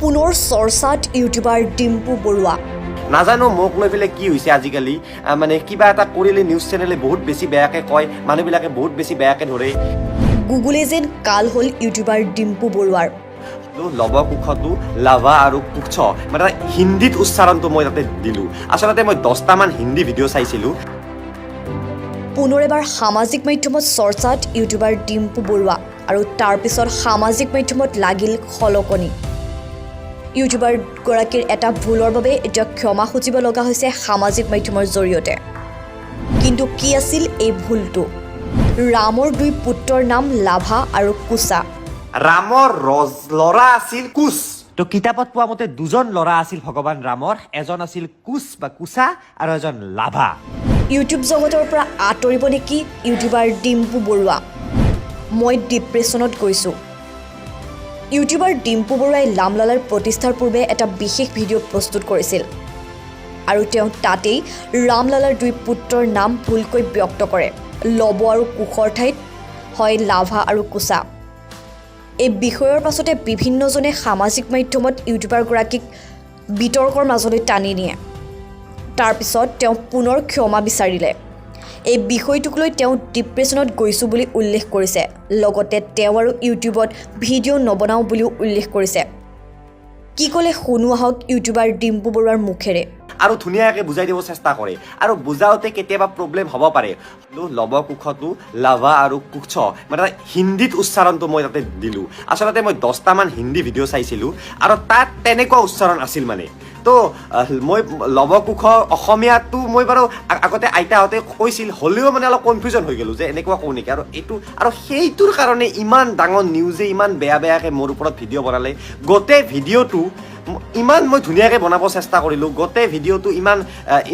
পুনৰ চৰ্চাত ইউটিউবাৰ ডিম্পু বৰুৱা। নাজানো মোক লৈ পেলাই কি হৈছে আজিকালি মানে কিবা এটা কৰিলে নিউজ চেনেলে বহুত বেছি বেয়াকৈ কয়, মানুহবিলাকে বহুত বেছি বেয়াকৈ ধৰে। গুগলে যেন কাল হ'ল ইউটিউবাৰ ডিম্পু বৰুৱাৰ। লৱ কুশটো লাভা আৰু কুচ্ছ মানে হিন্দীত উচ্চাৰণটো মই তাতে দিলোঁ। আচলতে মই 10টামান হিন্দী ভিডিঅ' চাইছিলোঁ। পুনৰ এবাৰ সামাজিক মাধ্যমত চৰ্চাত ইউটিউবাৰ ডিম্পু বৰুৱা আৰু তাৰপিছত সামাজিক মাধ্যমত লাগিল খলকনি। ইউটিউবাৰগৰাকীৰ এটা ভুলৰ বাবে এতিয়া ক্ষমা খুজিব লগা হৈছে সামাজিক মাধ্যমৰ জৰিয়তে। কিন্তু কি আছিল এই ভুলটো? ৰামৰ 2 পুত্ৰৰ নাম লাভা আৰু কুছা। ৰামৰ ল'ৰা আছিল কুচ। তো কিতাপত পোৱা মতে 2জন ল'ৰা আছিল ভগৱান ৰামৰ, এজন আছিল কুচ বা কুচা আৰু এজন লাভা। ইউটিউব জগতৰ পৰা আঁতৰিব নেকি ইউটিউবাৰ ডিম্পু বৰুৱা? মই ডিপ্ৰেশ্যনত গৈছোঁ। ইউটিউবাৰ ডিম্পু বৰুৱাই লামলালাৰ প্ৰতিষ্ঠাৰ পূৰ্বে এটা বিশেষ ভিডিঅ' প্ৰস্তুত কৰিছিল আৰু তেওঁ তাতেই ৰামলালাৰ 2 পুত্ৰৰ নাম ভুলকৈ ব্যক্ত কৰে। লৱ আৰু কুশৰ ঠাইত হয় লাভা আৰু কুচা। এই বিষয়ৰ পাছতে বিভিন্নজনে সামাজিক মাধ্যমত ইউটিউবাৰগৰাকীক বিতৰ্কৰ মাজলৈ টানি নিয়ে। তাৰপিছত তেওঁ পুনৰ ক্ষমা বিচাৰিলে। এই বিষয়টোক লৈ তেওঁ ডিপ্ৰেশ্যনত গৈছোঁ বুলি উল্লেখ কৰিছে। লগতে তেওঁ আৰু ইউটিউবত ভিডিঅ' নবনাওঁ বুলিও উল্লেখ কৰিছে। কি ক'লে শুনো আহক ইউটিউবাৰ ডিম্পু বৰুৱাৰ মুখেৰে। আৰু ধুনীয়াকৈ বুজাই দিব চেষ্টা কৰে আৰু বুজাওঁতে কেতিয়াবা প্ৰব্লেম হ'ব পাৰে। লৱ কুশটো লাভা আৰু কুচ্ছ মানে হিন্দীত উচ্চাৰণটো মই তাতে দিলোঁ। আচলতে মই 10টামান হিন্দী ভিডিঅ' চাইছিলোঁ আৰু তাত তেনেকুৱা উচ্চাৰণ আছিল মানে। তো মই লৱ কুশ অসমীয়াটো মই বাৰু আগতে আইতাহঁতে কৈছিল, হ'লেও মানে অলপ কনফিউজন হৈ গ'লোঁ যে এনেকুৱা কওঁ নেকি। আৰু এইটো আৰু সেইটোৰ কাৰণে ইমান ডাঙৰ নিউজে ইমান বেয়াকৈ মোৰ ওপৰত ভিডিঅ' বনালে। গোটেই ভিডিঅ'টো ইমান মই ধুনীয়াকৈ বনাব চেষ্টা কৰিলোঁ, গোটেই ভিডিঅ'টো ইমান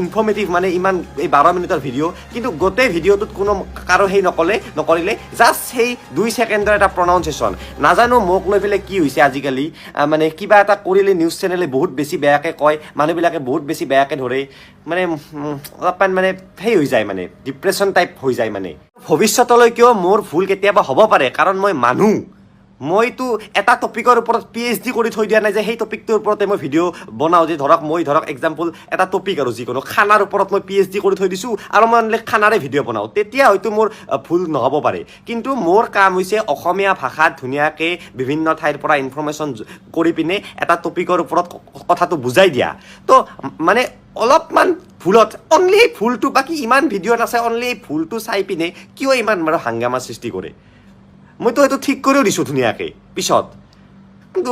ইনফৰ্মেটিভ মানে ইমান এই 12 মিনিটৰ ভিডিঅ', কিন্তু গোটেই ভিডিঅ'টোত কোনো কাৰো সেই নকৰিলে জাষ্ট সেই 2 ছেকেণ্ডৰ এটা প্ৰনাউন্সিয়েশ্যন। নাজানো মোক লৈ পেলাই কি হৈছে আজিকালি মানে কিবা এটা কৰিলে নিউজ চেনেলে বহুত বেছি বেয়াকৈ কয়, মানুহবিলাকে বহুত বেছি বেয়াকৈ ধৰে, মানে অলপমান মানে সেই হৈ যায় মানে ডিপ্ৰেশ্যন টাইপ হৈ যায় মানে। ভৱিষ্যতলৈকেও মোৰ ভুল কেতিয়াবা হ'ব পাৰে, কাৰণ মই মানুহ। মইতো এটা টপিকৰ ওপৰত PhD কৰি থৈ দিয়া নাই যে সেই টপিকটোৰ ওপৰতে মই ভিডিঅ' বনাওঁ। যে মই এক্সাম্পল এটা টপিক আৰু যিকোনো খানাৰ ওপৰত মই PhD কৰি থৈ দিছোঁ আৰু মই খানাৰে ভিডিঅ' বনাওঁ, তেতিয়া হয়তো মোৰ ভুল নহ'ব পাৰে। কিন্তু মোৰ কাম হৈছে অসমীয়া ভাষাত ধুনীয়াকৈ বিভিন্ন ঠাইৰ পৰা ইনফৰ্মেশ্যন কৰি পিনে এটা টপিকৰ ওপৰত কথাটো বুজাই দিয়া। তো মানে অলপমান ভুলত অনলি এই ভুলটো, বাকী ইমান ভিডিঅ'ত আছে, অনলি এই ভুলটো চাই পিনে কিয় ইমান বাৰু হাংগামা সৃষ্টি কৰে? মইতো এইটো ঠিক কৰিও দিছোঁ ধুনীয়াকৈ পিছত, কিন্তু